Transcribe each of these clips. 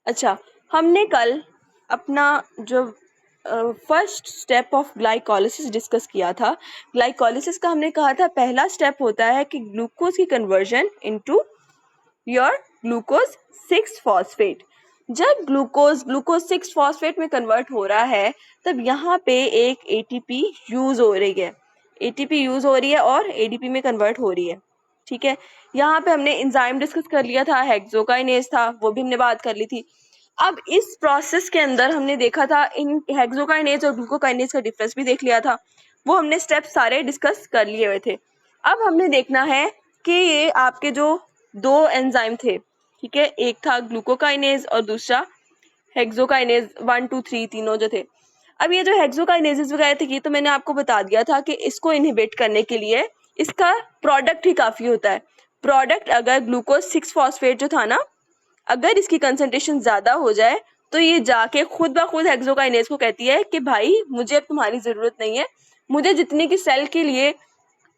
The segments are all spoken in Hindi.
अच्छा, हमने कल अपना जो first step of glycolysis discuss किया था। ग्लाइकोलिसिस का हमने कहा था पहला स्टेप होता है कि ग्लूकोज की conversion into your glucose 6 phosphate. जब ग्लूकोज 6 फॉस्फेट में कन्वर्ट हो रहा है तब यहाँ पे एक एटीपी यूज हो रही है, एटीपी यूज हो रही है और एडीपी में कन्वर्ट हो रही है। ठीक है, यहाँ पे हमने एंजाइम डिस्कस कर लिया था, हेक्सोकाइनेज था, वो भी हमने बात कर ली थी। अब इस प्रोसेस के अंदर हमने देखा था इन हेक्सोकाइनेज और ग्लूकोकाइनेज का डिफरेंस भी देख लिया था, वो हमने स्टेप सारे डिस्कस कर लिए हुए थे। अब हमने देखना है कि ये आपके जो दो एंजाइम थे, ठीक है, एक था ग्लूकोकाइनेज और दूसरा हेक्सोकाइनेज, 1 2 3 तीनों जो थे। अब ये जो हेक्सोकाइनेजेस वगैरह थे ये तो मैंने आपको बता दिया था कि इसको इनहिबिट करने के लिए इसका प्रोडक्ट ही काफी होता है। प्रोडक्ट अगर ग्लूकोज 6 फॉस्फेट जो था ना, अगर इसकी कंसंट्रेशन ज्यादा हो जाए तो ये जाके खुद ब खुद हेक्सोकाइनेज को कहती है कि भाई मुझे अब तुम्हारी जरूरत नहीं है, मुझे जितने की सेल के लिए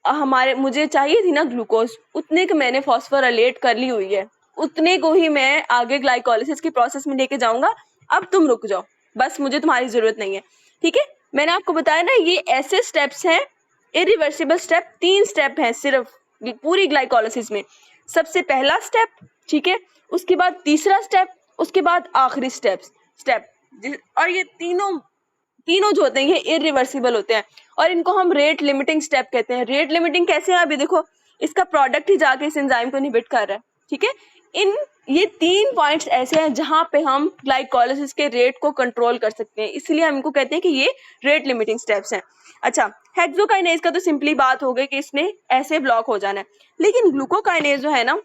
मुझे चाहिए थी ना ग्लूकोज, उतने को मैंने फॉस्फोराइलेट कर ली हुई है, उतने को ही मैं आगे ग्लाइकोलिसिस की प्रोसेस में लेके जाऊंगा, अब तुम रुक जाओ, बस मुझे तुम्हारी जरूरत नहीं है। ठीक है, मैंने आपको बताया ना ये ऐसे स्टेप्स हैं, इरिवर्सिबल स्टेप, 3 स्टेप हैं सिर्फ पूरी ग्लाइकोलिसिस में। सबसे पहला स्टेप, ठीक है, उसके बाद तीसरा स्टेप, उसके बाद आखिरी स्टेप और ये तीनों जो होते हैं ये इरिवर्सिबल होते हैं और इनको हम रेट लिमिटिंग स्टेप कहते हैं। रेट लिमिटिंग कैसे है, अभी देखो इसका प्रोडक्ट ही जाके इस एंजाइम को इनहिबिट कर रहा है। ठीक है, ये 3 पॉइंट्स ऐसे हैं जहां पे हम ग्लाइकोलिसिस के रेट को कंट्रोल कर सकते हैं, इसलिए हम इनको कहते हैं कि ये रेट लिमिटिंग स्टेप्स हैं। अच्छा, हेक्सोकाइनेज का तो सिंपली बात हो गई कि इसने ऐसे ब्लॉक हो जाना है, लेकिन ग्लूकोकाइनेज जो है ना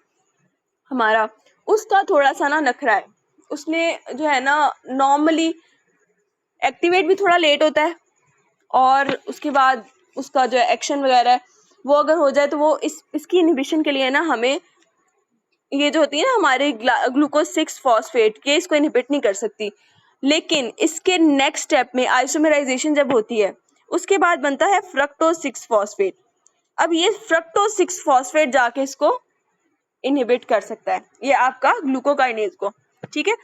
हमारा, उसका थोड़ा सा ना नखरा है। उसने जो है ना नॉर्मली एक्टिवेट भी थोड़ा लेट होता है और उसके बाद उसका जो एक्शन वगैरह है वो अगर हो जाए तो वो इसकी इनहिबिशन के लिए ना हमें ये जो होती है ना हमारे ग्लूकोज 6 फॉस्फेट, ये इसको इनहिबिट नहीं कर सकती। लेकिन इसके नेक्स्ट स्टेप में आइसोमेराइजेशन जब होती है उसके बाद बनता है फ्रक्टोज 6 फॉस्फेट। अब ये फ्रक्टोज 6 फॉस्फेट जाके इसको इनहिबिट कर सकता है, ये आपका ग्लूकोकाइनेज को। ठीक है,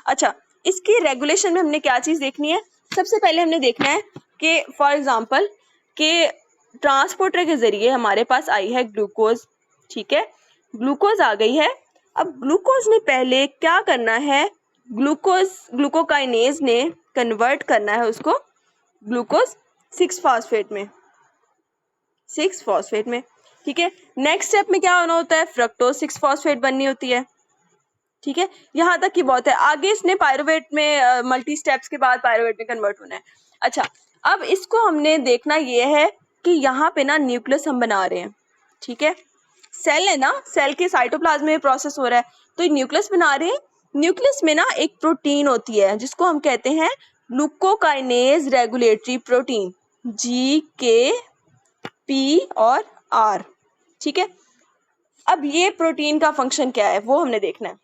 अच्छा, इसकी रेगुलेशन में हमने क्या चीज देखनी है, सबसे पहले हमने देखना है कि फॉर एग्जांपल कि ट्रांसपोर्टर के जरिए हमारे पास आई है ग्लूकोज। ठीक है, ग्लूकोज आ गई है। अब ग्लूकोज ने पहले क्या करना है, ग्लूकोकाइनेज ने कन्वर्ट करना है उसको ग्लूकोज 6 फॉस्फेट में। ठीक है, नेक्स्ट स्टेप में क्या होना होता है, फ्रक्टोज 6 फॉस्फेट बननी होती है। ठीक है, यहाँ तक की बहुत है, आगे इसने पायरुवेट में मल्टी स्टेप्स के बाद पायरुवेट में कन्वर्ट होना है। अच्छा, अब इसको हमने देखना ये है कि यहाँ पे ना न्यूक्लियस हम बना रहे हैं। ठीक है, सेल है ना, सेल के साइटोप्लाज्म में प्रोसेस हो रहा है तो ये न्यूक्लियस बना रहे हैं। न्यूक्लियस में ना एक प्रोटीन होती है जिसको हम कहते हैं ग्लूकोकाइनेज रेगुलेटरी प्रोटीन, GKP और R। ठीक है, अब ये प्रोटीन का फंक्शन क्या है वो हमने देखना है।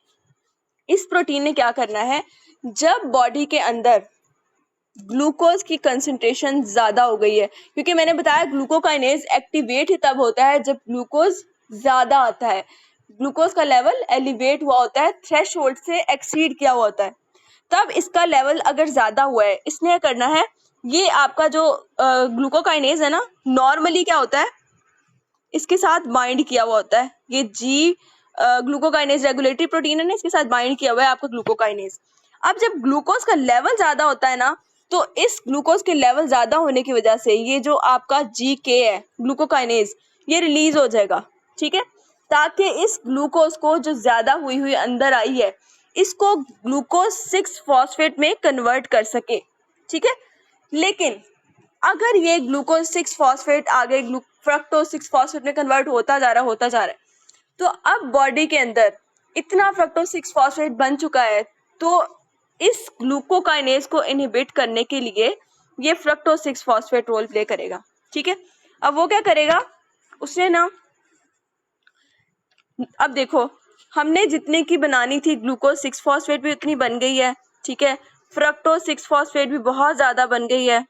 इस प्रोटीन ने क्या करना है, जब बॉडी के अंदर ग्लूकोज की कंसंट्रेशन ज्यादा हो गई है, क्योंकि मैंने बताया ग्लूकोकाइनेज एक्टिवेट ही तब होता है जब ग्लूकोज ज्यादा आता है, ग्लूकोज का लेवल एलिवेट हुआ होता है, थ्रेशोल्ड से एक्सीड किया हुआ होता है, तब इसका लेवल अगर ज्यादा हुआ है, इसने क्या करना है, ये आपका जो ग्लूकोकाइनेज है ना, नॉर्मली क्या होता है इसके साथ बाइंड किया हुआ होता है, ये ग्लूकोकाइनेज रेगुलेटरी प्रोटीन है ना, इसके साथ बाइंड किया हुआ है आपका ग्लूकोकाइनेज। अब जब ग्लूकोज का लेवल ज्यादा होता है ना, तो इस ग्लूकोज के लेवल ज्यादा होने की वजह से ये जो आपका GK है ग्लूकोकाइनेज, ये रिलीज हो जाएगा। ठीक है, ताकि इस ग्लूकोज को जो ज्यादा हुई अंदर आई है इसको ग्लूकोज 6 फॉस्फेट में कन्वर्ट कर सके। ठीक है, लेकिन अगर ये ग्लूकोज 6 फॉस्फेट आगे फ्रक्टोज 6 फॉस्फेट में कन्वर्ट होता जा रहा है, तो अब बॉडी के अंदर इतना फ्रक्टोज 6 फॉस्फेट बन चुका है, तो इस ग्लूकोकाइनेज को इनहिबिट करने के लिए ये फ्रक्टोज 6 फॉस्फेट रोल प्ले करेगा। ठीक है, अब वो क्या करेगा, उसने ना, अब देखो हमने जितने की बनानी थी ग्लूकोज 6 फॉस्फेट भी उतनी बन गई है। ठीक है, फ्रक्टोज 6 फॉस्फेट भी बहुत ज्यादा बन गई है।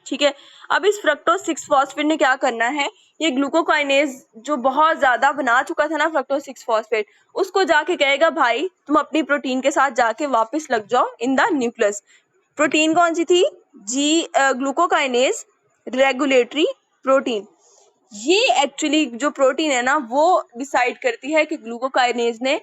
ठीक है, अब इस फ्रक्टोज 6 फॉस्फेट ने क्या करना है, ये ग्लूकोकाइनेज जो बहुत ज्यादा बना चुका था ना फ्रक्टोज 6 फॉस्फेट, उसको जाके कहेगा भाई तुम अपनी प्रोटीन के साथ जाके वापस लग जाओ इन द न्यूक्लियस। प्रोटीन कौन सी थी? Glucokinase regulatory protein. ये एक्चुअली जो प्रोटीन है ना वो डिसाइड करती है कि ग्लूकोकाइनेज ने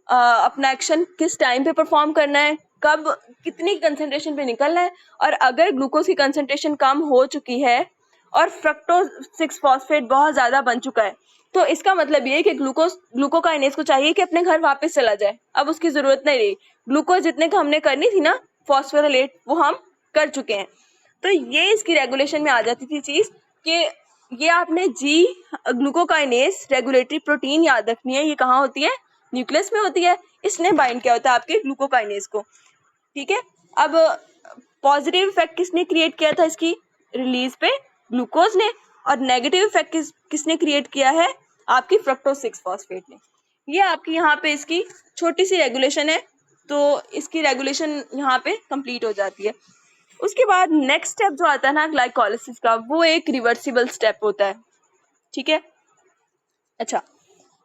अपना एक्शन किस टाइम पे परफॉर्म करना है, कब कितनी कंसंट्रेशन पे निकलना है। और अगर ग्लूकोज की कंसंट्रेशन कम हो चुकी है और फ्रक्टोज 6 फॉस्फेट बहुत ज़्यादा बन चुका है, तो इसका मतलब ये है कि ग्लूकोकाइनेज को चाहिए कि अपने घर वापस चला जाए, अब उसकी ज़रूरत नहीं रही। ग्लूकोज जितने का हमने करनी थी ना फॉस्फोरिलेट, वो हम कर चुके हैं। तो ये इसकी रेगुलेशन में आ जाती थी चीज़ कि ये आपने ग्लूकोकाइनेज रेगुलेटरी प्रोटीन याद रखनी है। ये कहाँ होती है? न्यूक्लियस में होती है। इसने बाइंड किया होता है आपके ग्लूकोकाइनेज को, ठीक है। अब पॉजिटिव इफेक्ट किसने क्रिएट किया था इसकी रिलीज पे? ग्लूकोज ने। और नेगेटिव इफेक्ट किसने क्रिएट किया है? आपकी फ्रक्टोज 6 फॉस्फेट ने। ये आपकी यहाँ पे इसकी छोटी सी रेगुलेशन है, तो इसकी रेगुलेशन यहाँ पे कंप्लीट हो जाती है। उसके बाद नेक्स्ट स्टेप जो आता है ना ग्लाइकोलिसिस का, वो एक रिवर्सिबल स्टेप होता है, ठीक है। अच्छा,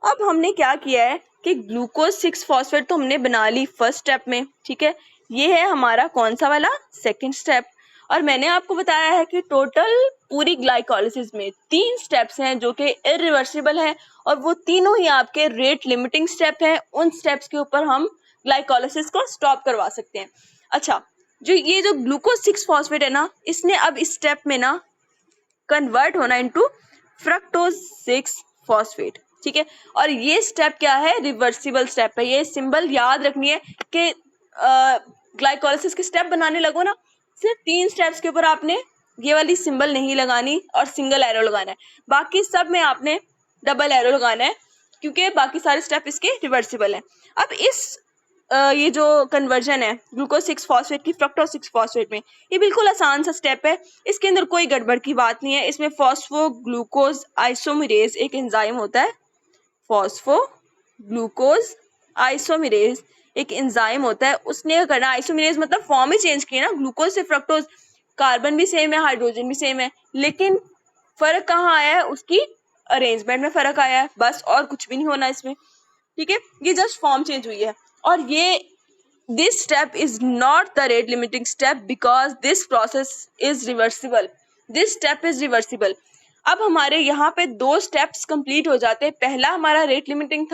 अब हमने क्या किया है कि ग्लूकोज 6 फॉस्फेट तो हमने बना ली फर्स्ट स्टेप में, ठीक है। ये है हमारा कौन सा वाला? Second step. और मैंने आपको बताया है कि टोटल पूरी ग्लाइकोलिसिस में 3 स्टेप्स हैं जो कि इरिवर्सिबल हैं, और वो तीनों ही आपके रेट लिमिटिंग स्टेप हैं। उन स्टेप्स के ऊपर हम ग्लाइकोलिसिस को स्टॉप करवा सकते हैं। अच्छा, जो ग्लूकोज 6 फॉस्फेट है ना, इसने अब इस स्टेप में ना कन्वर्ट होना इनटू फ्रक्टोज 6 फॉस्फेट, ठीक है। और ये स्टेप क्या है? रिवर्सिबल स्टेप है। ये सिंबल याद रखनी है कि ग्लाइकोलिसिस के स्टेप बनाने लगो ना, सिर्फ 3 स्टेप्स के ऊपर आपने ये वाली सिंबल नहीं लगानी और सिंगल एरो लगाना है, बाकी सब में आपने डबल एरो लगाना है, क्योंकि बाकी सारे स्टेप इसके रिवर्सिबल हैं। अब ये जो कन्वर्जन है ग्लूकोज 6 फॉस्फेट की फ्रक्टोज 6 फॉस्फेट में, ये बिल्कुल आसान सा स्टेप है। इसके अंदर कोई गड़बड़ की बात नहीं है। इसमें फॉस्फोग्लूकोज आइसोमेरेज एक एंजाइम होता है। फॉस्फोग्लूकोज आइसोमेरेज एक एंजाइम होता है। उसने क्या करना, आइसोमेरेज मतलब फॉर्म ही चेंज किया ना, ग्लूकोज से फ्रक्टोज, कार्बन भी सेम है, हाइड्रोजन भी सेम है, लेकिन फर्क कहाँ आया है? उसकी अरेंजमेंट में फर्क आया है, बस, और कुछ भी नहीं होना इसमें, ठीक है। ये जस्ट फॉर्म चेंज हुई है। और ये this step is not the rate limiting step because this process is reversible. This step is reversible. अब हमारे यहाँ पे 2 स्टेप्स कंप्लीट हो जाते हैं। पहला हमारा रेट लिमिटिंग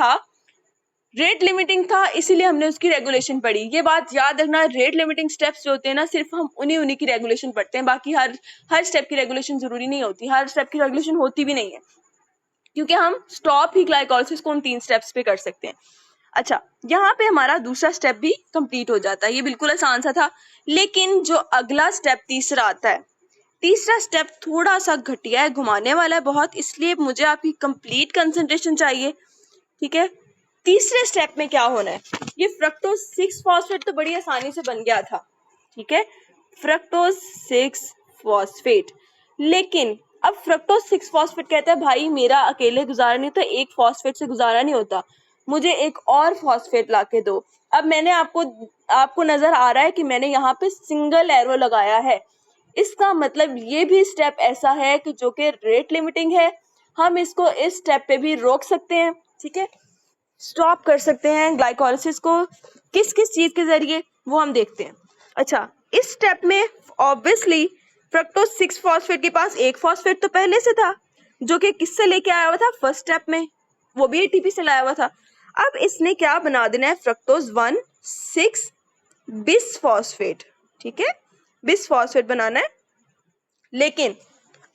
था, इसीलिए हमने उसकी रेगुलेशन पढ़ी। ये बात याद रखना, रेट लिमिटिंग स्टेप्स जो होते हैं ना, सिर्फ हम उन्हीं की रेगुलेशन पढ़ते हैं, बाकी हर स्टेप की रेगुलेशन जरूरी नहीं होती, हर स्टेप की रेगुलेशन होती भी नहीं है, क्योंकि हम स्टॉप ही ग्लाइकोलिसिस को उन 3 स्टेप्स पे कर सकते हैं। अच्छा, यहाँ पे हमारा दूसरा स्टेप भी कंप्लीट हो जाता है। ये बिल्कुल आसान सा था। लेकिन जो अगला स्टेप तीसरा आता है, तीसरा स्टेप थोड़ा सा घटिया है, घुमाने वाला है बहुत, इसलिए मुझे आपकी कंप्लीट कंसंट्रेशन चाहिए, ठीक है। तीसरे स्टेप में क्या होना है? ये फ्रक्टोज 6 फॉस्फेट तो बड़ी आसानी से बन गया था, ठीक है, फ्रक्टोज 6 फॉस्फेट। लेकिन अब फ्रक्टोज 6 फॉस्फेट कहता है भाई मेरा अकेले गुजारा नहीं होता, एक फॉस्फेट से गुजारा नहीं होता, मुझे एक और फॉस्फेट ला के दो। अब मैंने आपको नजर आ रहा है कि मैंने यहाँ पे सिंगल एरो लगाया है। इसका मतलब ये भी स्टेप ऐसा है कि जो कि रेट लिमिटिंग है, हम इसको इस स्टेप पे भी रोक सकते हैं, ठीक है, स्टॉप कर सकते हैं ग्लाइकोलिसिस को। किस किस चीज के जरिए, वो हम देखते हैं। अच्छा, इस स्टेप में ऑब्वियसली फ्रक्टोज 6 फॉस्फेट के पास एक फॉस्फेट तो पहले से था, जो कि किससे लेके आया हुआ था? फर्स्ट स्टेप में, वो भी एटीपी से लाया हुआ था। अब इसने क्या बना देना है? फ्रक्टोज 1,6 बिस फॉस्फेट, ठीक है, बिस फॉस्फेट बनाना है। लेकिन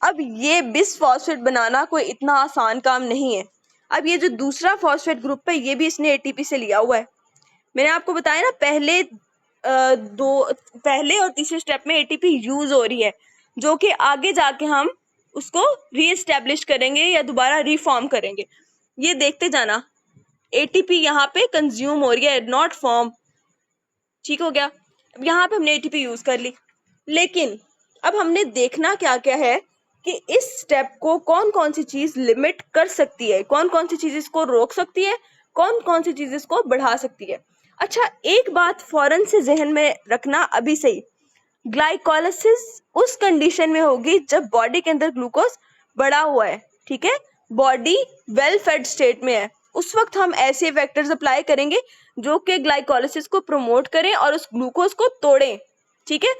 अब ये बिस फॉस्फेट बनाना कोई इतना आसान काम नहीं है। अब ये जो दूसरा फॉस्फेट ग्रुप है, ये भी इसने एटीपी से लिया हुआ है। मैंने आपको बताया ना, पहले और तीसरे स्टेप में एटीपी यूज हो रही है, जो कि आगे जाके हम उसको रीएस्टेब्लिश करेंगे या दोबारा रिफॉर्म करेंगे। ये देखते जाना, एटीपी यहाँ पे कंज्यूम हो रही है, नॉट फॉर्म, ठीक हो गया। अब यहाँ पे हमने एटीपी यूज कर ली, लेकिन अब हमने देखना क्या क्या है कि इस स्टेप को कौन कौन सी चीज लिमिट कर सकती है, कौन कौन सी चीज इसको रोक सकती है, कौन कौन सी चीज इसको बढ़ा सकती है। अच्छा, एक बात फौरन से जहन में रखना अभी से ही, ग्लाइकोलिसिस उस कंडीशन में होगी जब बॉडी के अंदर ग्लूकोज बढ़ा हुआ है, ठीक है, बॉडी वेल फेड स्टेट में है, उस वक्त हम ऐसे फैक्टर्स अप्लाई करेंगे जो कि ग्लाइकोलिसिस को प्रमोट करें और उस ग्लूकोज को तोड़ें। ठीक है,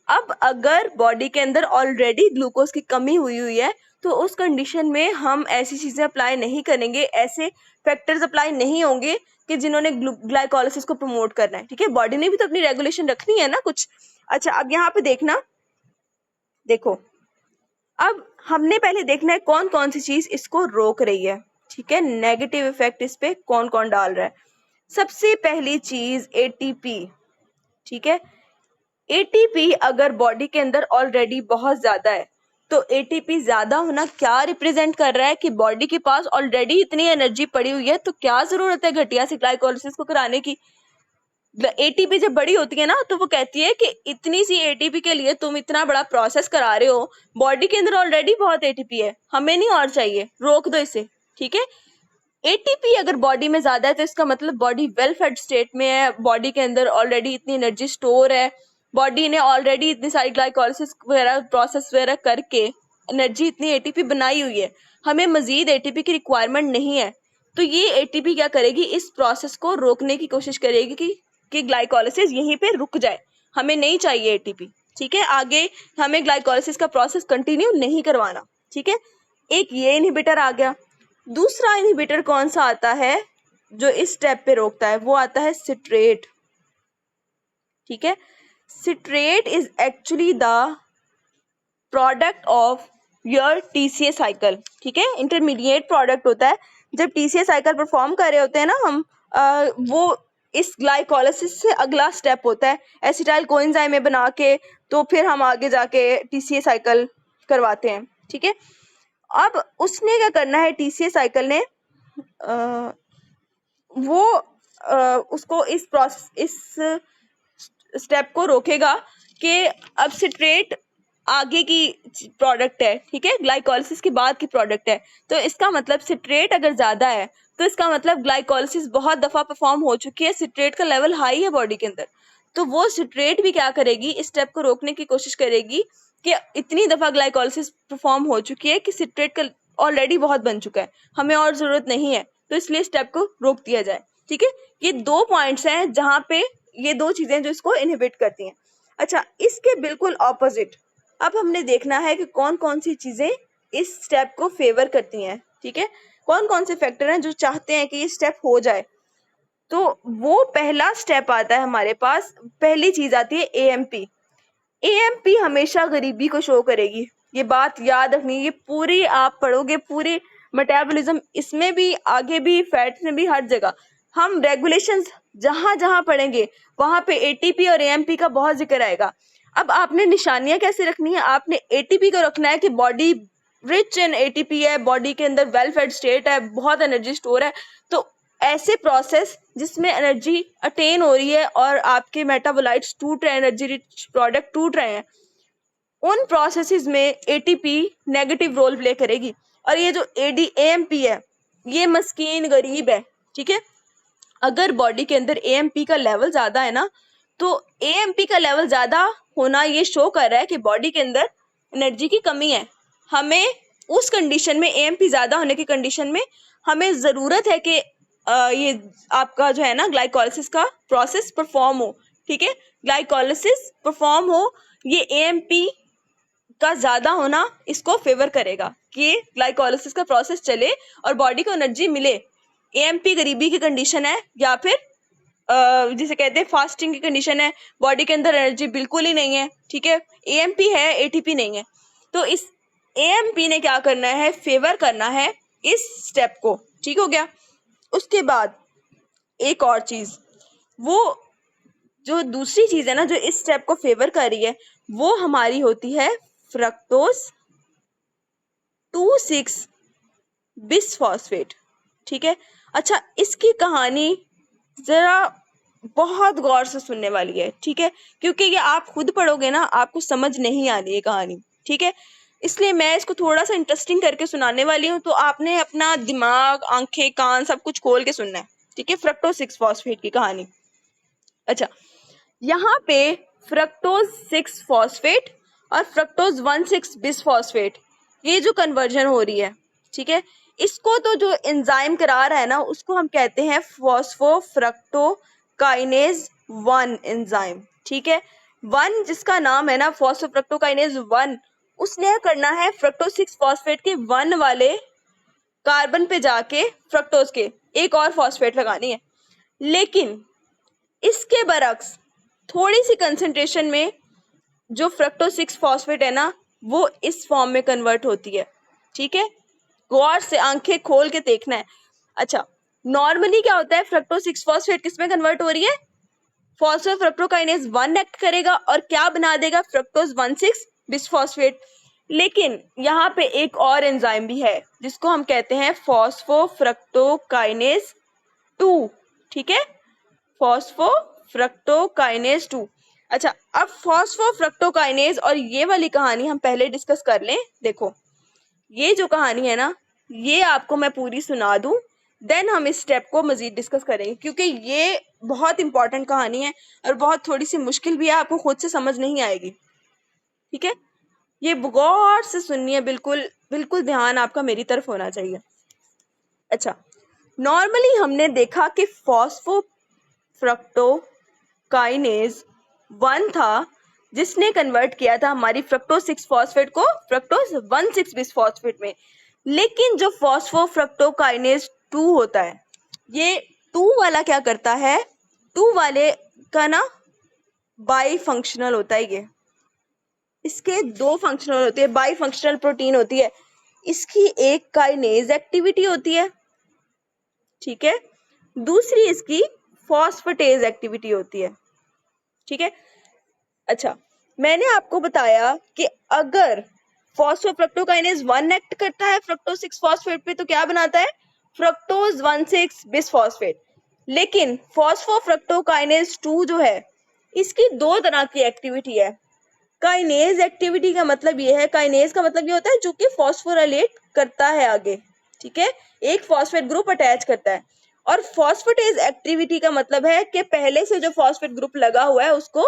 अब अगर बॉडी के अंदर ऑलरेडी ग्लूकोज की कमी हुई है तो उस कंडीशन में हम ऐसी चीजें अप्लाई नहीं करेंगे, ऐसे फैक्टर्स अप्लाई नहीं होंगे कि जिन्होंने ग्लाइकोलिसिस को प्रमोट करना है। ठीक है, बॉडी ने भी तो अपनी रेगुलेशन रखनी है ना कुछ। अच्छा, अब यहाँ पे देखना, देखो अब हमने पहले देखना है कौन कौन सी चीज इसको रोक रही है। ठीक है, नेगेटिव इफेक्ट इस पे कौन कौन डाल रहा है। सबसे पहली चीज एटीपी। ठीक है, एटीपी अगर बॉडी के अंदर ऑलरेडी बहुत ज्यादा है तो एटीपी ज्यादा होना क्या रिप्रेजेंट कर रहा है कि बॉडी के पास ऑलरेडी इतनी एनर्जी पड़ी हुई है, तो क्या जरूरत है घटिया से ग्लाइकोलिसिस को कराने की। एटीपी जब बड़ी होती है ना तो वो कहती है कि इतनी सी एटीपी के लिए तुम इतना बड़ा प्रोसेस करा रहे हो, बॉडी के अंदर ऑलरेडी बहुत एटीपी है, हमें नहीं और चाहिए, रोक दो इसे। ठीक है, एटीपी अगर बॉडी में ज्यादा है तो इसका मतलब बॉडी वेल फेड स्टेट में है, बॉडी के अंदर ऑलरेडी इतनी एनर्जी स्टोर है, बॉडी ने ऑलरेडी इतनी सारी ग्लाइकोलिसिस वगैरह प्रोसेस वगैरह करके एनर्जी इतनी एटीपी बनाई हुई है, हमें मजीद एटीपी की रिक्वायरमेंट नहीं है। तो ये एटीपी क्या करेगी, इस प्रोसेस को रोकने की कोशिश करेगी कि ग्लाइकोलिसिस यहीं पे रुक जाए, हमें नहीं चाहिए एटीपी। ठीक है, आगे हमें ग्लाइकोलिसिस का प्रोसेस कंटिन्यू नहीं करवाना। ठीक है, एक ये इनहिबिटर आ गया। दूसरा इनहिबिटर कौन सा आता है जो इस स्टेप पे रोकता है, वो आता है सिट्रेट। ठीक है, citrate is actually the product of your TCA cycle. ठीक है, इंटरमीडिएट प्रोडक्ट होता है, जब टीसीए साइकिल परफॉर्म कर रहे होते हैं ना हम, वो इस ग्लाइकोलिसिस से अगला स्टेप होता है एसिटाइल कोएंजाइम में बना के, तो फिर हम आगे जाके टीसीए साइकिल करवाते हैं। ठीक है, अब उसने क्या करना है, टीसीए साइकिल ने वो उसको इस प्रोसेस, इस स्टेप को रोकेगा कि अब सिट्रेट आगे की प्रोडक्ट है। ठीक है, ग्लाइकोलिसिस के बाद की प्रोडक्ट है, तो इसका मतलब सिट्रेट अगर ज्यादा है तो इसका मतलब ग्लाइकोलिसिस बहुत दफा परफॉर्म हो चुकी है, सिट्रेट का लेवल हाई है बॉडी के अंदर, तो वो सिट्रेट भी क्या करेगी, इस स्टेप को रोकने की कोशिश करेगी कि इतनी दफा ग्लाइकोलिसिस परफॉर्म हो चुकी है कि सिट्रेट का ऑलरेडी बहुत बन चुका है, हमें और जरूरत नहीं है, तो इसलिए स्टेप को रोक दिया जाए। ठीक है, ये दो पॉइंट्स हैं जहाँ पे ये दो चीजें जो इसको इनहिबिट करती हैं। अच्छा, इसके बिल्कुल ऑपोजिट अब हमने देखना है कि कौन कौन सी चीजें इस स्टेप को फेवर करती हैं। ठीक है, कौन कौन से फैक्टर हैं जो चाहते हैं कि ये स्टेप हो जाए। तो वो पहला स्टेप आता है हमारे पास, पहली चीज आती है एएमपी। एएमपी हमेशा गरीबी को शो करेगी, ये बात याद रखनी, ये पूरी आप पढ़ोगे, पूरी मेटाबॉलिज्म इसमें भी, आगे भी, फैट्स में भी, हर जगह हम रेगुलेशंस जहां जहां पढ़ेंगे वहां पे एटीपी और एएमपी का बहुत जिक्र आएगा। अब आपने निशानियां कैसे रखनी है, आपने एटीपी को रखना है कि बॉडी रिच इन एटीपी है, बॉडी के अंदर वेल फेड स्टेट है, बहुत एनर्जी स्टोर है, तो ऐसे प्रोसेस जिसमें एनर्जी अटेन हो रही है और आपके मेटाबोलाइट्स टूट रहे हैं, एनर्जी रिच प्रोडक्ट टूट रहे हैं, उन प्रोसेसेस में एटीपी नेगेटिव रोल प्ले करेगी। और ये जो एएमपी है ये मस्कीन गरीब है। ठीक है, अगर बॉडी के अंदर एएमपी का लेवल ज्यादा है ना, तो एएमपी का लेवल ज्यादा होना ये शो कर रहा है कि बॉडी के अंदर एनर्जी की कमी है, हमें उस कंडीशन में, एएमपी ज्यादा होने की कंडीशन में हमें जरूरत है कि ये आपका जो है ना ग्लाइकोलिसिस का प्रोसेस परफॉर्म हो। ठीक है, ग्लाइकोलिसिस परफॉर्म हो, ये एएमपी का ज्यादा होना इसको फेवर करेगा कि ग्लाइकोलिसिस का प्रोसेस चले और बॉडी को एनर्जी मिले। एएमपी गरीबी की कंडीशन है या फिर जिसे कहते हैं फास्टिंग की कंडीशन है, बॉडी के अंदर एनर्जी बिल्कुल ही नहीं है। ठीक है, एएमपी है, एटीपी नहीं है, तो इस एएमपी ने क्या करना है, फेवर करना है इस स्टेप को। ठीक हो गया। उसके बाद एक और चीज, वो जो दूसरी चीज है ना जो इस स्टेप को फेवर कर रही है, वो हमारी होती है फ्रक्टोज 2,6 बिसफॉस्फेट। ठीक है, अच्छा इसकी कहानी जरा बहुत गौर से सुनने वाली है। ठीक है, क्योंकि ये आप खुद पढ़ोगे ना आपको समझ नहीं आनी है कहानी। ठीक है, इसलिए मैं इसको थोड़ा सा इंटरेस्टिंग करके सुनाने वाली हूँ, तो आपने अपना दिमाग, आंखें, कान सब कुछ खोल के सुनना है। ठीक है, फ्रक्टोज 6 फॉस्फेट की कहानी। अच्छा, यहाँ पे फ्रक्टोज 6 फॉस्फेट और फ्रक्टोज 1,6 बिसफॉस्फेट, ये जो कन्वर्जन हो रही है, ठीक है। इसको तो जो एंजाइम करा रहा है ना उसको हम कहते हैं फॉस्फोफ्रक्टोकाइनेज 1 एंजाइम, ठीक है। 1 जिसका नाम है ना फॉस्फोफ्रक्टोकाइनेज 1, उसने करना है फ्रक्टोज 6 फॉस्फेट के 1 वाले कार्बन पे जाके फ्रक्टोज के एक और फॉस्फेट लगानी है। लेकिन इसके बरक्स थोड़ी सी कंसंट्रेशन में जो फ्रक्टोज 6 फॉस्फेट है ना वो इस फॉर्म में कन्वर्ट होती है, ठीक है। गौर से आंखें खोल के देखना है। अच्छा, नॉर्मली क्या होता है, फ्रक्टोज 6 फॉस्फेट किस में कन्वर्ट हो रही है, फॉस्फोफ्रक्टोकाइनेज 1 एक्ट करेगा और क्या बना देगा, फ्रक्टोज 1,6 बिसफॉस्फेट। लेकिन यहाँ पे एक और एंजाइम भी है जिसको हम कहते हैं फॉस्फोफ्रक्टोकाइनेज 2, ठीक है, फॉस्फोफ्रक्टोकाइनेज 2। अच्छा, अब फॉस्फोफ्रक्टोकाइनेज और ये वाली कहानी हम पहले डिस्कस कर लें। देखो, ये जो कहानी है ना ये आपको मैं पूरी सुना दूं, देन हम इस स्टेप को मजीद डिस्कस करेंगे, क्योंकि ये बहुत इंपॉर्टेंट कहानी है और बहुत थोड़ी सी मुश्किल भी है, आपको खुद से समझ नहीं आएगी, ठीक है। ये गौर से सुनिए, बिल्कुल बिल्कुल ध्यान आपका मेरी तरफ होना चाहिए। अच्छा, नॉर्मली हमने देखा कि फॉस्फोफ्रक्टोकाइनेज 1 था जिसने कन्वर्ट किया था हमारी फ्रक्टोज 6 फॉस्फेट को फ्रक्टोज 1,6 बिसफॉस्फेट में। लेकिन जो फॉस्फोफ्रक्टोकाइनेज 2 होता है, ये 2 वाला क्या करता है, 2 वाले का ना बाई फंक्शनल होता है। ये इसके 2 फंक्शनल होते हैं, बाई फंक्शनल प्रोटीन होती है। इसकी एक काइनेज एक्टिविटी होती है, ठीक है, दूसरी इसकी फॉस्फेटेज एक्टिविटी होती है, ठीक है। अच्छा, मैंने आपको बताया कि अगर फॉस्फोफ्रक्टोकाइनेज 1 एक्ट करता है फ्रक्टोज 6 फॉस्फेट पे तो क्या बनाता है, फ्रक्टोज 1,6 बिसफॉस्फेट। लेकिन फॉस्फोफ्रक्टोकाइनेज 2 जो है इसकी 2 तरह की एक्टिविटी है। काइनेज एक्टिविटी का मतलब ये है, काइनेज का मतलब ये होता है जो कि फॉस्फोराइलेट करता है आगे, ठीक है, एक फॉस्फेट ग्रुप अटैच करता है। और फॉस्फेटेज एक्टिविटी का मतलब है कि पहले से जो फॉस्फेट ग्रुप लगा हुआ है उसको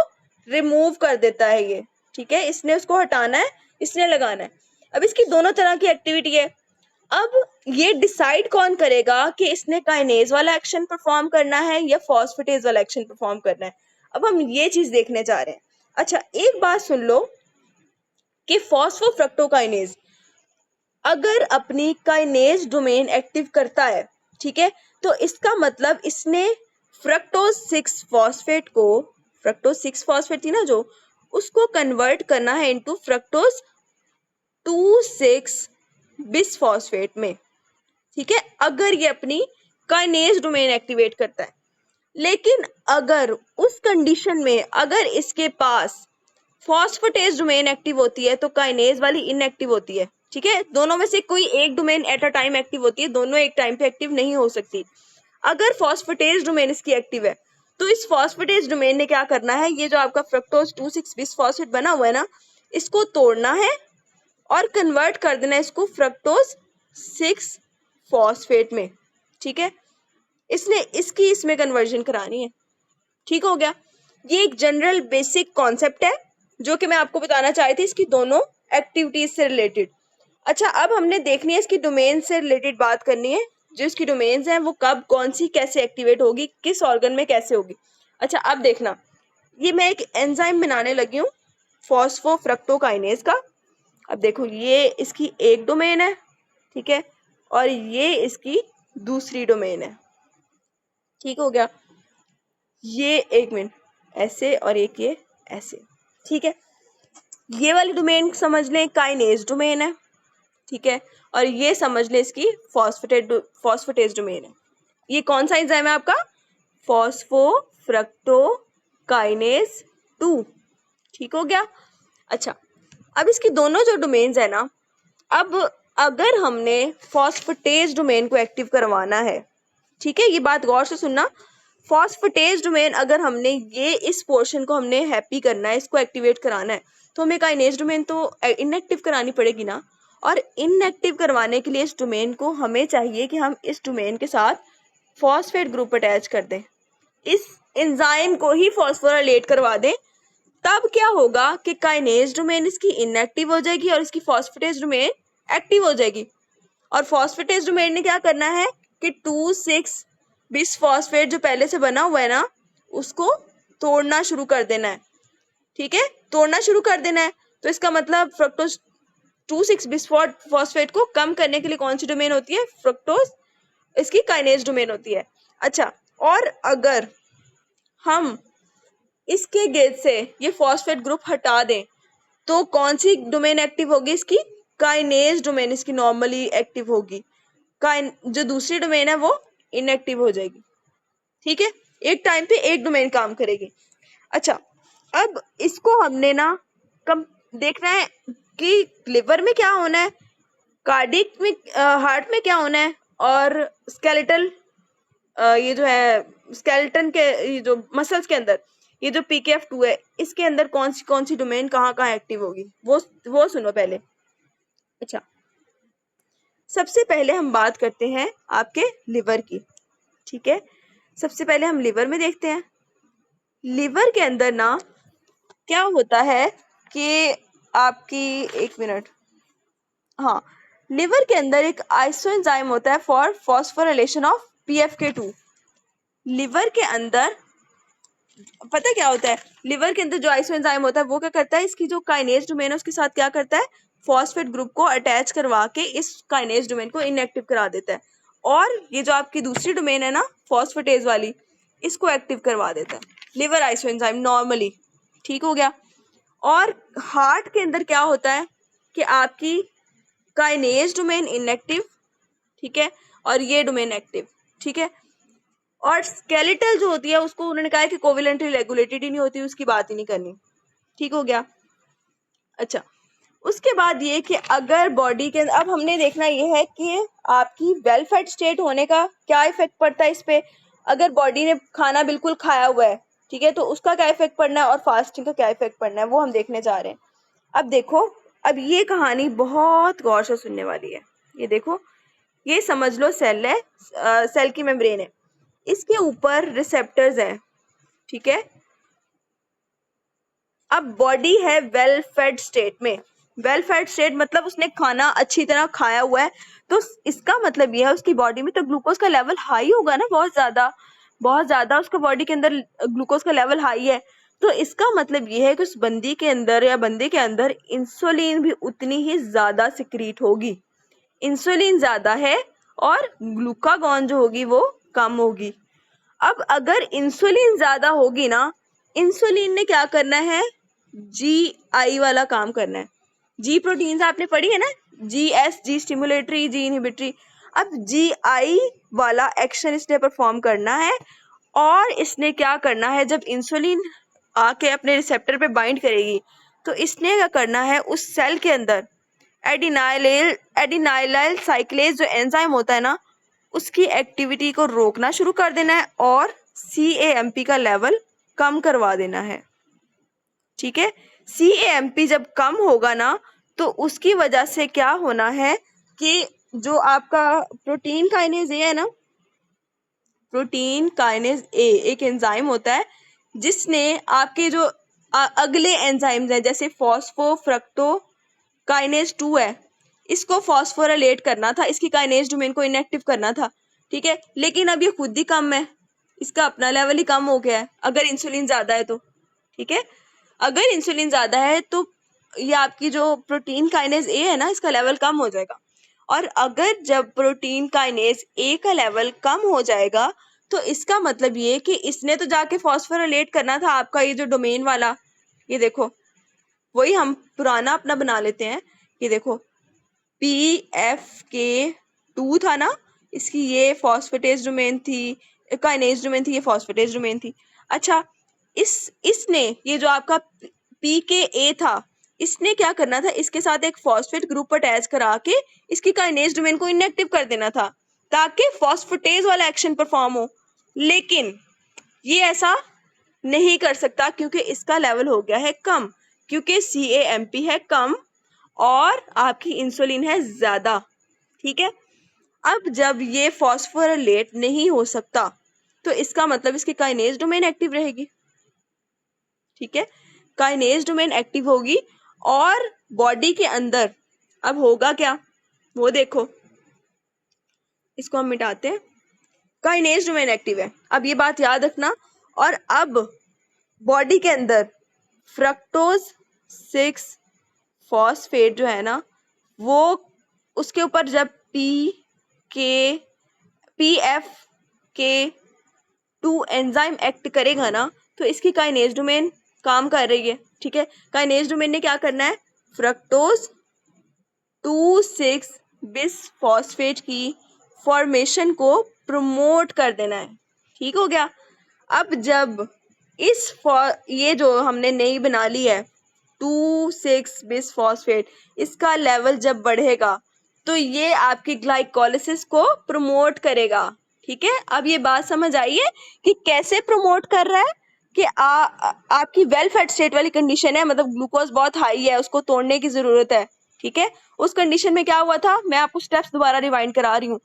रिमूव कर देता है ये, ठीक है, इसने उसको हटाना है, इसने लगाना है। अब इसकी दोनों तरह की एक्टिविटी है। अब ये डिसाइड कौन करेगा कि इसने काइनेज वाला एक्शन परफॉर्म करना है या फॉस्फेटेज वाला एक्शन परफॉर्म करना है, अब हम ये चीज देखने जा रहे हैं। अच्छा, एक बात सुन लो कि फॉस्फोफ्रक्टोकाइनेज अगर अपनी काइनेज डोमेन एक्टिव करता है, ठीक है, तो इसका मतलब इसने फ्रक्टोज 6 फॉस्फेट को, फ्रक्टोज 6 फॉस्फेट थी ना जो, उसको कन्वर्ट करना है इनटू फ्रक्टोज 2,6 बिसफॉस्फेट में, ठीक है, अगर ये अपनी काइनेज डोमेन एक्टिवेट करता है। लेकिन अगर उस कंडीशन में अगर इसके पास फॉस्फेटेज डोमेन एक्टिव होती है तो काइनेज वाली इनएक्टिव होती है, ठीक है, दोनों में से कोई एक domain at a time active होती है, दोनों एक टाइम पे एक्टिव नहीं हो सकती। अगर फॉस्फेटेज डोमेन इसकी एक्टिव है तो इस फॉस्फेटेज डोमेन ने क्या करना है, ये जो आपका फ्रक्टोज 2,6 बिसफॉस्फेट बना हुआ है ना इसको तोड़ना है और कन्वर्ट कर देना है इसको फ्रक्टोज 6 फॉस्फेट में, ठीक है, इसने इसकी इसमें कन्वर्जन करानी है, ठीक हो गया। ये एक जनरल बेसिक कॉन्सेप्ट है जो कि मैं आपको बताना चाहती थी इसकी दोनों एक्टिविटीज से रिलेटेड। अच्छा, अब हमने देखनी है इसकी डोमेन से रिलेटेड बात करनी है, जो इसकी डोमेन्स हैं वो कब कौन सी कैसे एक्टिवेट होगी, किस ऑर्गन में कैसे होगी। अच्छा, अब देखना, ये मैं एक एंजाइम बनाने लगी हूँ फॉस्फोफ्रक्टोकाइनेज का। अब देखो, ये इसकी एक डोमेन है, ठीक है, और ये इसकी दूसरी डोमेन है, ठीक हो गया। ये एक मिनट ऐसे और एक ये ऐसे, ठीक है, ये वाली डोमेन समझ लें काइनेज डोमेन है, ठीक है, और ये समझ लें इसकी फॉस्फेटेज डोमेन है। ये कौन सा एंजाइम है आपका, फॉस्फोफ्रक्टोकाइनेज 2, ठीक हो गया। अच्छा, अब इसकी दोनों जो डोमेन्स है ना, अब अगर हमने फॉस्फेटेज डोमेन को एक्टिव करवाना है, ठीक है, ये बात गौर से सुनना, फॉस्फेटेज डोमेन अगर हमने ये इस पोर्शन को हमने हैप्पी करना है, इसको एक्टिवेट कराना है, तो हमें काइनेज डोमेन तो इनएक्टिव करानी पड़ेगी ना। और इनएक्टिव करवाने के लिए इस डोमेन को हमें चाहिए कि हम इस डोमेन के साथ फॉस्फेट ग्रुप अटैच कर दें, इस एंजाइम को ही फॉस्फोराइलेट करवा दें। तब क्या होगा कि काइनेज डोमेन इसकी इनएक्टिव हो जाएगी और इसकी फॉस्फेटेज डोमेन एक्टिव हो जाएगी। और फॉस्फेटेज डोमेन ने क्या करना है कि 2,6 बिसफॉस्फेट जो पहले से बना हुआ है ना, उसको तोड़ना शुरू कर देना है। ठीक है, तोड़ना शुरू कर देना है। तो इसका मतलब फ्रक्टोज 2,6 बिसफॉस्फेट को कम करने के लिए कौन सी डोमेन होती है? फ्रक्टोज इसकी काइनेज डोमेन होती है। अच्छा, और अगर हम इसके गेज से ये फॉस्फेट ग्रुप हटा दें तो कौन सी डोमेन एक्टिव होगी? इसकी काइनेज डोमेन इसकी नॉर्मली एक्टिव होगी। जो दूसरी डोमेन है वो इनएक्टिव हो जाएगी। ठीक है, एक टाइम पे एक डोमेन काम करेगी। अच्छा, अब इसको हमने ना कम देखना है कि लिवर में क्या होना है, कार्डिक में, हार्ट में क्या होना है, और स्केलेटल ये जो है स्केलेटन के ये जो मसल्स के अंदर ये जो PKF2 है, इसके अंदर कौन सी डोमेन कहाँ एक्टिव होगी, वो सुनो पहले। अच्छा, सबसे पहले हम बात करते हैं आपके लिवर की। ठीक है, सबसे पहले हम लिवर में देखते हैं। लिवर के अंदर ना क्या होता है कि आपकी, एक मिनट, हाँ, लिवर के अंदर एक आइसोएंजाइम होता है for phosphorylation of PFK2। Liver के अंदर पता क्या होता है, लिवर के अंदर जो आइसोएंजाइम होता है वो क्या करता है, इसकी जो काइनेज डोमेन है उसके साथ क्या करता है, फॉस्फेट ग्रुप को अटैच करवा के इस काइनेज डोमेन को इनएक्टिव करा देता है, और ये जो आपकी दूसरी डोमेन है ना फॉस्फेटेज वाली, इसको एक्टिव करवा देता है लिवर आइसोएंजाइम नॉर्मली। ठीक हो गया। और हार्ट के अंदर क्या होता है कि आपकी काइनेज डोमेन इनएक्टिव, ठीक है, और ये डोमेन एक्टिव। ठीक है, और स्केलेटल जो होती है उसको उन्होंने कहा है कि कोवेलेंटली रेगुलेटेड ही नहीं होती, उसकी बात ही नहीं करनी। ठीक हो गया। अच्छा, उसके बाद ये कि अगर बॉडी के, अब हमने देखना ये है कि आपकी वेल फेड स्टेट होने का क्या इफेक्ट पड़ता है इस पे। अगर बॉडी ने खाना बिल्कुल खाया हुआ है, ठीक है, तो उसका क्या इफेक्ट पड़ना है और फास्टिंग का क्या इफेक्ट पड़ना है वो हम देखने जा रहे हैं। अब देखो, अब ये कहानी बहुत गौर से सुनने वाली है। ये देखो, ये समझ लो सेल है, सेल की मेम्ब्रेन है, इसके ऊपर रिसेप्टर्स हैं। ठीक है, अब बॉडी है वेल फेड स्टेट में। वेल फेड स्टेट मतलब उसने खाना अच्छी तरह खाया हुआ है, तो इसका मतलब ये है उसकी बॉडी में तो ग्लूकोज का लेवल हाई होगा ना, बहुत ज्यादा उसका बॉडी के अंदर ग्लूकोज का लेवल हाई है। तो इसका मतलब ये है कि उस बंदी के अंदर या बंदे के अंदर इंसुलिन भी उतनी ही ज्यादा सिक्रीट होगी। इंसुलिन ज्यादा है और ग्लूकागॉन जो होगी वो कम होगी। अब अगर इंसुलिन ज्यादा होगी ना, इंसुलिन ने क्या करना है, GI वाला काम करना है। जी प्रोटीन्स आपने पढ़ी है ना, GS, जी स्टिमुलेटरी, जी इनहिबिटरी। अब GI वाला एक्शन इसने परफॉर्म करना है, और इसने क्या करना है, जब इंसुलिन आके अपने रिसेप्टर पे बाइंड करेगी तो इसने क्या करना है, उस सेल के अंदर एडिनाइलाइल साइक्लेज जो एंजाइम होता है ना, उसकी एक्टिविटी को रोकना शुरू कर देना है और CAMP का लेवल कम करवा देना है। ठीक है, CAMP जब कम होगा ना तो उसकी वजह से क्या होना है कि जो आपका प्रोटीन काइनेज ए है ना, प्रोटीन काइनेज ए एक एंजाइम होता है जिसने आपके जो अगले एंजाइम्स हैं जैसे फॉस्फोफ्रक्टो काइनेज 2 है, इसको फॉस्फोराइलेट करना था, इसकी काइनेज डोमेन को इनएक्टिव करना था। ठीक है, लेकिन अब ये खुद ही कम है, इसका अपना लेवल ही कम हो गया है अगर इंसुलिन ज्यादा है तो। ठीक है, अगर इंसुलिन ज्यादा है तो ये आपकी जो प्रोटीन काइनेज ए है ना, इसका लेवल कम हो जाएगा। और अगर जब प्रोटीन काइनेज ए का लेवल कम हो जाएगा तो इसका मतलब ये कि इसने तो जाके फॉस्फोराइलेट करना था आपका ये जो डोमेन वाला, ये देखो, वही हम पुराना अपना बना लेते हैं। ये देखो, PFK2 था ना, इसकी ये फॉस्फेटेज डोमेन थी, काइनेज डोमेन थी, ये फॉस्फेटेज डोमेन थी। अच्छा, इसने ये जो आपका PKA था, इसने क्या करना था, इसके साथ एक फॉस्फेट ग्रुप अटैच करा के इसकी काइनेज डोमेन को इनएक्टिव कर देना था ताकि फॉस्फेटेज वाला एक्शन परफॉर्म हो। लेकिन ये ऐसा नहीं कर सकता क्योंकि इसका लेवल हो गया है कम, क्योंकि CAMP है कम और आपकी इंसुलिन है ज्यादा। ठीक है, अब जब ये फॉस्फोराइलेट नहीं हो सकता तो इसका मतलब इसकी काइनेज डोमेन एक्टिव रहेगी। ठीक है, काइनेज डोमेन एक्टिव होगी और बॉडी के अंदर अब होगा क्या, वो देखो, इसको हम मिटाते हैं। काइनेज डोमेन एक्टिव है, अब ये बात याद रखना। और अब बॉडी के अंदर फ्रक्टोज 6 फॉस्फेट जो है ना, वो उसके ऊपर जब PF के 2 एंजाइम एक्ट करेगा ना, तो इसकी काइनेज डोमेन काम कर रही है। ठीक है, काइनेज डोमेन ने क्या करना है, फ्रक्टोज 2,6 बिसफॉस्फेट की फॉर्मेशन को प्रमोट कर देना है। ठीक हो गया। अब जब ये जो हमने नई बना ली है 2,6 बिसफॉस्फेट, इसका लेवल जब बढ़ेगा तो ये आपकी ग्लाइकोलिसिस को प्रमोट करेगा। ठीक है, अब ये बात समझ आई है कि कैसे प्रमोट कर रहा है कि आपकी वेल फेड स्टेट वाली कंडीशन है, मतलब ग्लूकोज बहुत हाई है, उसको तोड़ने की जरूरत है। ठीक है, उस कंडीशन में क्या हुआ था, मैं आपको स्टेप्स दोबारा रिवाइंड करा रही हूँ।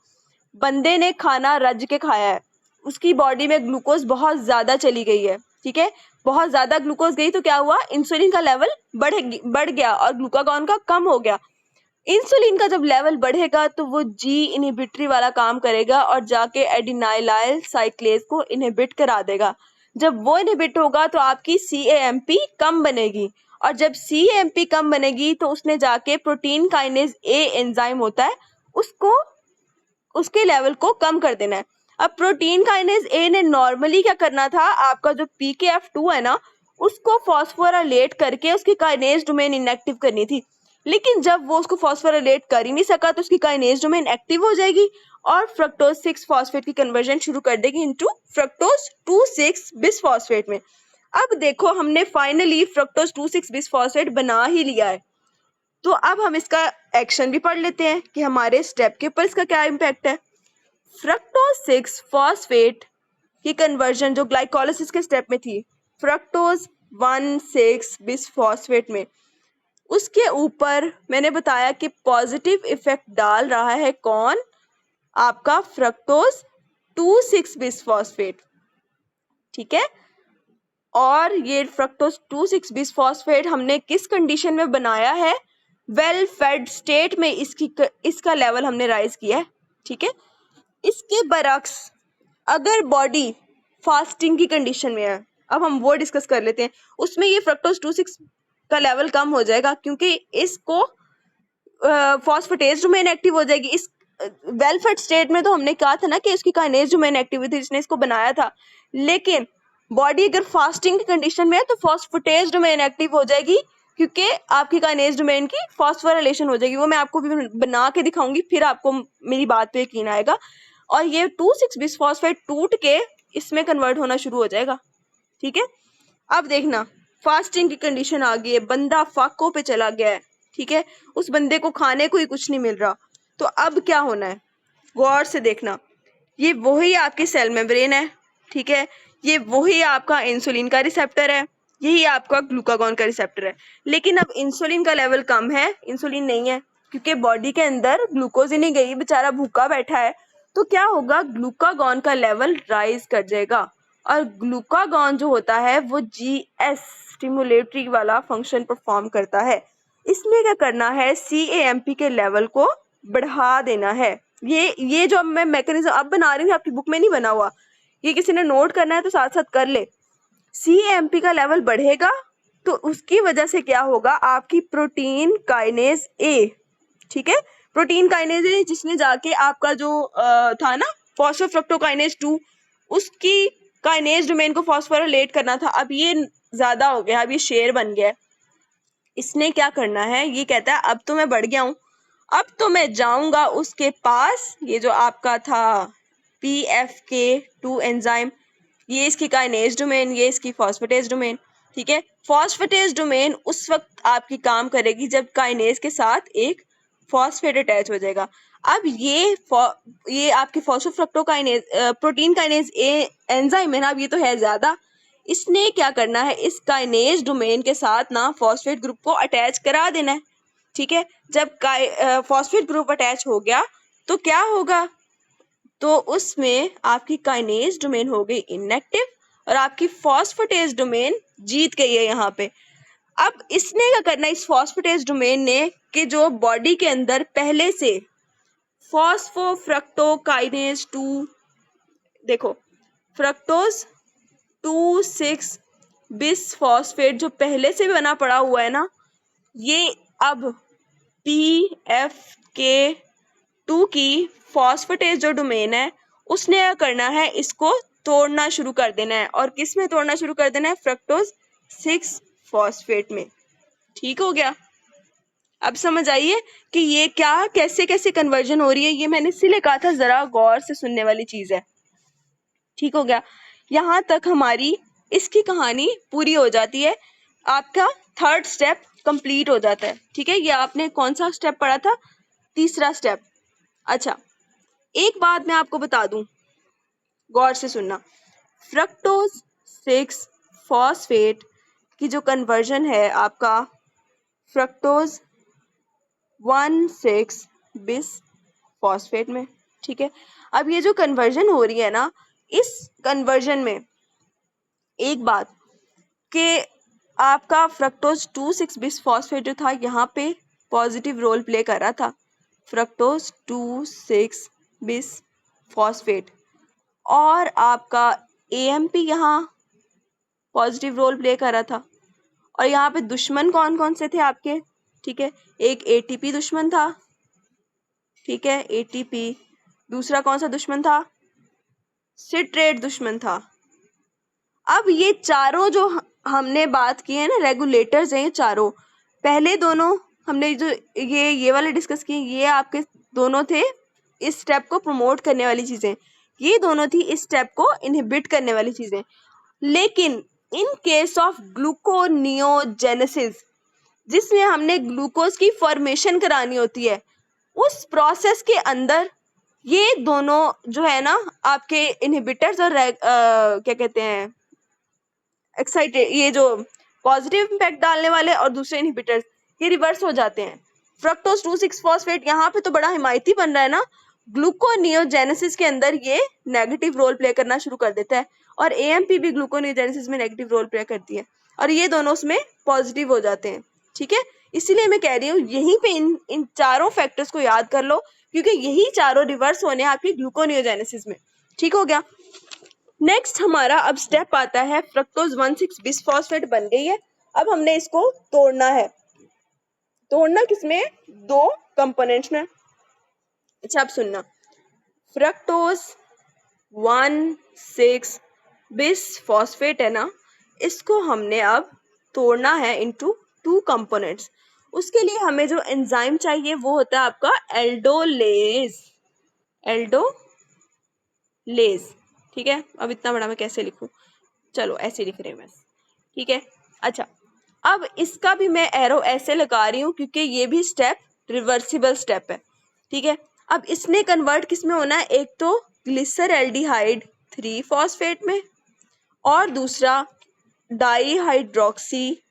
बंदे ने खाना रज के खाया है, उसकी बॉडी में ग्लूकोज बहुत ज्यादा चली गई है। ठीक है, बहुत ज्यादा ग्लूकोज गई तो क्या हुआ, इंसुलिन का लेवल बढ़ गया और ग्लूकागॉन का कम हो गया। इंसुलिन का जब लेवल बढ़ेगा तो वो जी इनहिबिटरी वाला काम करेगा और जाके एडिनाइलाइल साइक्लेज को इनहिबिट करा देगा। जब वो इनहिबिट होगा तो आपकी CAMP कम बनेगी, और जब CAMP कम बनेगी तो उसने जाके प्रोटीन काइनेज A एंजाइम होता है, उसको उसके लेवल को कम कर देना है। अब प्रोटीन काइनेज ए ने नॉर्मली क्या करना था, आपका जो PKF2 है ना, उसको फॉस्फोराइलेट करके उसकी काइनेज डोमेन इनएक्टिव करनी थी। लेकिन जब वो उसको फॉस्फोराइलेट कर ही नहीं सका तो उसकी काइनेज डोमेन एक्टिव हो जाएगी और फ्रक्टोज 6 फॉस्फेट की कन्वर्जन शुरू कर देगी इनटू फ्रक्टोज 2,6 बिसफॉस्फेट में। अब देखो, हमने फाइनली फ्रक्टोज 2,6 बिसफॉस्फेट बना ही लिया है। तो अब हम इसका एक्शन भी पढ़ लेते हैं कि हमारे स्टेप के ऊपर इसका क्या इम्पैक्ट है। फ्रक्टोज 6 फॉस्फेट की कन्वर्जन जो ग्लाइकोलिसिस के स्टेप में थी, फ्रक्टोज 1,6 बिसफॉस्फेट में, उसके ऊपर मैंने बताया कि पॉजिटिव इफेक्ट डाल रहा है कौन, आपका फ्रक्टोज 2,6 बिसफॉस्फेट। ठीक है, और ये फ्रक्टोज 2,6 बिसफॉस्फेट हमने किस कंडीशन में बनाया है, वेल फेड स्टेट में इसका लेवल हमने राइज किया है। ठीक है, इसके बरक्स अगर बॉडी फास्टिंग की कंडीशन में है, अब हम वो डिस्कस कर लेते हैं, उसमें ये फ्रक्टोज 2,6 का लेवल कम हो जाएगा क्योंकि इसको फॉस्फेटेज डोमेन एक्टिव हो जाएगी। इस वेल फेड स्टेट में तो हमने कहा था ना कि इसकी काइनेज डोमेन एक्टिव हुई थी, जिसने इसको बनाया था। लेकिन बॉडी अगर फास्टिंग की कंडीशन में है तो फॉस्फेटेज डोमेन एक्टिव हो जाएगी क्योंकि आपकी काइनेज डोमेन की फॉस्फोराइलेशन हो जाएगी। वो मैं आपको भी बना के दिखाऊंगी, फिर आपको मेरी बात पे यकीन आएगा। और ये 2,6 बिसफॉस्फेट टूट के इसमें कन्वर्ट होना शुरू हो जाएगा। ठीक है, अब देखना, फास्टिंग की कंडीशन आ गई है, बंदा फाको पे चला गया है। ठीक है, उस बंदे को खाने को ही कुछ नहीं मिल रहा, तो अब क्या होना है, गौर से देखना। ये वही आपकी सेल मेम्ब्रेन है। ठीक है, ये वही आपका इंसुलिन का रिसेप्टर है, यही आपका ग्लूकागॉन का रिसेप्टर है। लेकिन अब इंसुलिन का लेवल कम है, इंसुलिन नहीं है क्योंकि बॉडी के अंदर ग्लूकोज ही नहीं गई, बेचारा भूखा बैठा है। तो क्या होगा, ग्लूकागॉन का लेवल राइज कर जाएगा और ग्लूकागॉन जो होता है वो GS स्टिमुलेटरी वाला फंक्शन परफॉर्म करता है। इसमें क्या करना है, CAMP के लेवल को बढ़ा देना है। ये जो मैं मैकेनिज्म अब बना रही हूँ, आपकी बुक में नहीं बना हुआ, ये किसी ने नोट करना है तो साथ साथ कर ले। CAMP का लेवल बढ़ेगा तो उसकी वजह से क्या होगा, आपकी प्रोटीन काइनेज A, ठीक है, प्रोटीन काइनेज A जिसने जाके आपका जो था ना फॉस्फोफ्रक्टोकाइनेज 2, उसकी काइनेज डोमेन को फॉस्फोराइलेट करना था, अब ये ज्यादा हो गया, अब ये शेर बन गया। इसने क्या करना है, ये कहता है अब तो मैं बढ़ गया हूँ, अब तो मैं जाऊंगा उसके पास। ये जो आपका था PFK2 एंजाइम, ये इसकी काइनेज डोमेन, ये इसकी फॉस्फेटेज डोमेन। ठीक है, फॉस्फेटेज डोमेन उस वक्त आपकी काम करेगी जब काइनेज के साथ एक फॉस्फेट अटैच हो जाएगा। अब ये आपकी फॉस्फोफ्रक्टोकाइनेज प्रोटीन काइनेज ए एंजाइम है ना, अब ये तो है ज्यादा, इसने क्या करना है, इस काइनेज डोमेन के साथ ना फॉस्फेट ग्रुप को अटैच करा देना है। ठीक है, जब फॉस्फेट ग्रुप अटैच हो गया तो क्या होगा, तो उसमें आपकी काइनेज डोमेन हो गई इनएक्टिव और आपकी फॉस्फेटेज डोमेन जीत गई है यहाँ पे। अब इसने क्या करना है, इस फॉस्फेटेज डोमेन ने कि जो बॉडी के अंदर पहले से फॉस्फोफ्रक्टोकाइनेज 2, देखो फ्रक्टोज 2,6 बिसफॉस्फेट जो पहले से भी बना पड़ा हुआ है ना, ये अब PFK2 की फॉस्फेटेज जो डोमेन है उसने क्या करना है, इसको तोड़ना शुरू कर देना है। और किस में तोड़ना शुरू कर देना है? फ्रक्टोज 6 फॉस्फेट में। ठीक हो गया? अब समझ आइए कि ये क्या कैसे कैसे कन्वर्जन हो रही है। ये मैंने इसीलिए कहा था जरा गौर से सुनने वाली चीज है। ठीक हो गया? यहाँ तक हमारी इसकी कहानी पूरी हो जाती है, आपका थर्ड स्टेप कंप्लीट हो जाता है। ठीक है, ये आपने कौन सा स्टेप पढ़ा था? तीसरा स्टेप। अच्छा, एक बात मैं आपको बता दूं, गौर से सुनना। फ्रक्टोज 6 फॉस्फेट की जो कन्वर्जन है आपका फ्रक्टोज 1,6 बिस फॉस्फेट में। ठीक है, अब ये जो कन्वर्जन हो रही है ना, इस कन्वर्जन में एक बात कि आपका फ्रक्टोज 2,6 बिस फॉस्फेट जो था यहाँ पे पॉजिटिव रोल प्ले कर रहा था, फ्रक्टोज 2,6 बिस फॉस्फेट, और आपका AMP यहाँ पॉजिटिव रोल प्ले कर रहा था। और यहाँ पे दुश्मन कौन कौन से थे आपके? ठीक है, एक ATP दुश्मन था, ठीक है ATP। दूसरा कौन सा दुश्मन था? सिट्रेट दुश्मन था। अब ये चारों जो हमने बात की है ना, रेगुलेटर्स हैं ये चारों। पहले दोनों हमने जो ये वाले डिस्कस किए, ये आपके दोनों थे इस स्टेप को प्रमोट करने वाली चीजें, ये दोनों थी इस स्टेप को इनहिबिट करने वाली चीजें। लेकिन इन केस ऑफ ग्लूकोनियोजेनेसिस, जिसमें हमने ग्लूकोज की फॉर्मेशन करानी होती है, उस प्रोसेस के अंदर ये दोनों जो है ना आपके इनहिबिटर्स और क्या कहते हैं एक्साइटेड, ये जो पॉजिटिव इम्पैक्ट डालने वाले और दूसरे इनहिबिटर्स, ये रिवर्स हो जाते हैं। फ्रक्टोज 2,6 फॉस्फेट यहाँ पे तो बड़ा हिमायती बन रहा है ना, ग्लूकोनियोजेनेसिस के अंदर ये नेगेटिव रोल प्ले करना शुरू कर देता है, और AMP भी ग्लूकोनियोजेनेसिस में नेगेटिव रोल प्ले करती है, और ये दोनों उसमें पॉजिटिव हो जाते हैं। ठीक है, इसीलिए मैं कह रही हूँ यहीं पे इन चारों फैक्टर्स को याद कर लो, क्योंकि यही चारों रिवर्स होने आपकी ग्लूकोनियोजेनेसिस में। ठीक हो गया? नेक्स्ट हमारा अब स्टेप आता है, फ्रक्टोज 1,6 बिसफॉस्फेट बन गई है, अब हमने इसको तोड़ना है। तोड़ना किसमें? दो कंपोनेंट्स में। अच्छा, अब सुनना, फ्रक्टोज 1,6 बिसफॉस्फेट है ना, इसको हमने अब तोड़ना है इनटू 2 कंपोनेंट्स। उसके लिए हमें जो एंजाइम चाहिए वो होता है आपका एल्डोलेज। एल्डोलेज, ठीक है? अब इतना बड़ा मैं कैसे लिखूं, चलो ऐसे लिख रहे हैं बस। ठीक है, अच्छा, अब इसका भी मैं एरो ऐसे लगा रही हूँ क्योंकि ये भी स्टेप रिवर्सिबल स्टेप है। ठीक है, अब इसने कन्वर्ट किस में होना है? एक तो ग्लिसरल्डिहाइड 3 फॉस्फेट में, और दूसरा डाईहाइड्रोक्सी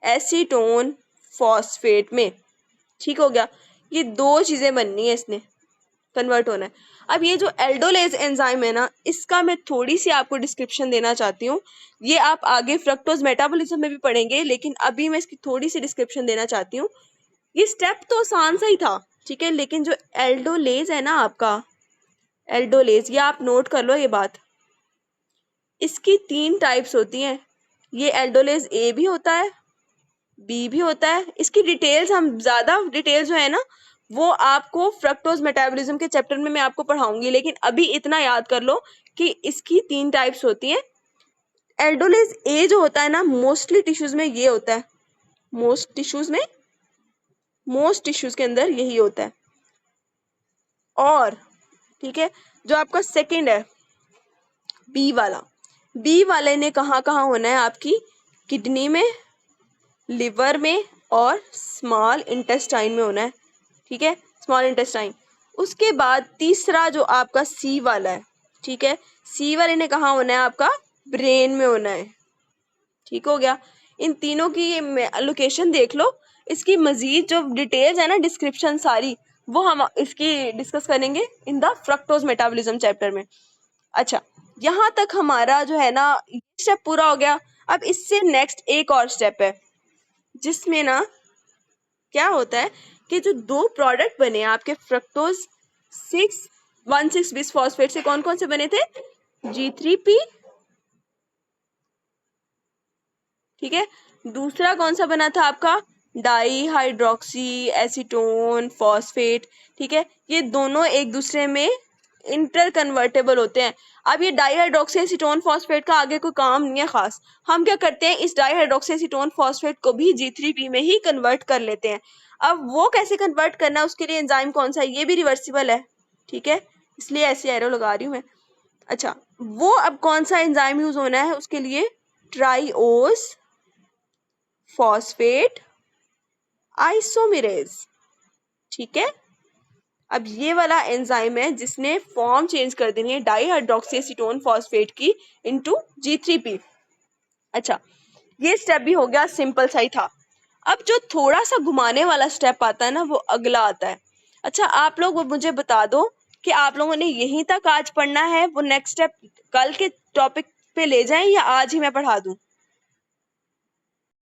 एसीटोन फॉस्फेट में। ठीक हो गया? ये दो चीजें बननी है, इसने कन्वर्ट होना है। अब ये जो एल्डोलेज एंजाइम है ना, इसका मैं थोड़ी सी आपको डिस्क्रिप्शन देना चाहती हूँ। ये आप आगे फ्रक्टोज मेटाबॉलिज्म में भी पढ़ेंगे, लेकिन अभी मैं इसकी थोड़ी सी डिस्क्रिप्शन देना चाहती हूँ। ये स्टेप तो आसान सा ही था, ठीक है, लेकिन जो एल्डोलेज है ना आपका, एल्डोलेज, ये आप नोट कर लो ये बात, इसकी 3 टाइप्स होती हैं। ये एल्डोलेज A भी होता है, B भी होता है। इसकी डिटेल्स, हम ज़्यादा डिटेल्स जो है ना वो आपको फ्रक्टोज मेटाबॉलिज्म के चैप्टर में मैं आपको पढ़ाऊंगी, लेकिन अभी इतना याद कर लो कि इसकी 3 टाइप्स होती हैं। एल्डोलेज A जो होता है ना, मोस्टली टिश्यूज में ये होता है, मोस्ट टिश्यूज के अंदर यही होता है। और ठीक है, जो आपका सेकंड है बी वाले ने कहाँ कहाँ होना है? आपकी किडनी में, लिवर में और स्मॉल इंटेस्टाइन में होना है। ठीक है, स्मॉल इंटेस्टाइन। उसके बाद तीसरा जो आपका सी वाला है, ठीक है, सी वाले ने कहाँ होना है? आपका ब्रेन में होना है। ठीक हो गया? इन तीनों की लोकेशन देख लो। इसकी मजीद जो डिटेल्स है ना, डिस्क्रिप्शन सारी, वो हम इसकी डिस्कस करेंगे in the fructose metabolism chapter में। अच्छा, यहाँ तक हमारा जो है ना स्टेप पूरा हो गया। अब इससे नेक्स्ट एक और स्टेप है, जिसमें ना क्या होता है कि जो 2 प्रोडक्ट बने आपके फ्रक्टोज 6 बिस फॉस्फेट से कौन कौन से बने थे? G3P, ठीक है। दूसरा कौन सा बना था आपका? डाई हाइड्रोक्सी एसीटोन फॉस्फेट, ठीक है। ये दोनों एक दूसरे में इंटर कन्वर्टेबल होते हैं। अब ये डाई हाइड्रोक्सी एसीटोन फॉस्फेट का आगे कोई काम नहीं है खास। हम क्या करते हैं, इस डाई हाइड्रोक्सी एसीटोन फॉस्फेट को भी G3P में ही कन्वर्ट कर लेते हैं। अब वो कैसे कन्वर्ट करना है, उसके लिए एंजाइम कौन सा है? ये भी रिवर्सिबल है, ठीक है, इसलिए ऐसी एरो लगा रही हूँ मैं। अच्छा, वो अब कौन सा एंजाइम यूज होना है उसके लिए? ट्राइओस फॉस्फेट आइसोमेरेज, ठीक है। अब ये वाला एंजाइम है जिसने फॉर्म चेंज कर देनी है डाई हाइड्रोक्सी एसीटोन फॉस्फेट की इनटू G3P। अच्छा, ये स्टेप भी हो गया, सिंपल सा ही था। अब जो थोड़ा सा घुमाने वाला स्टेप आता है ना, वो अगला आता है। अच्छा, आप लोग वो मुझे बता दो कि आप लोगों ने यहीं तक आज पढ़ना है, वो नेक्स्ट स्टेप कल के टॉपिक पे ले जाएं या आज ही मैं पढ़ा दूं?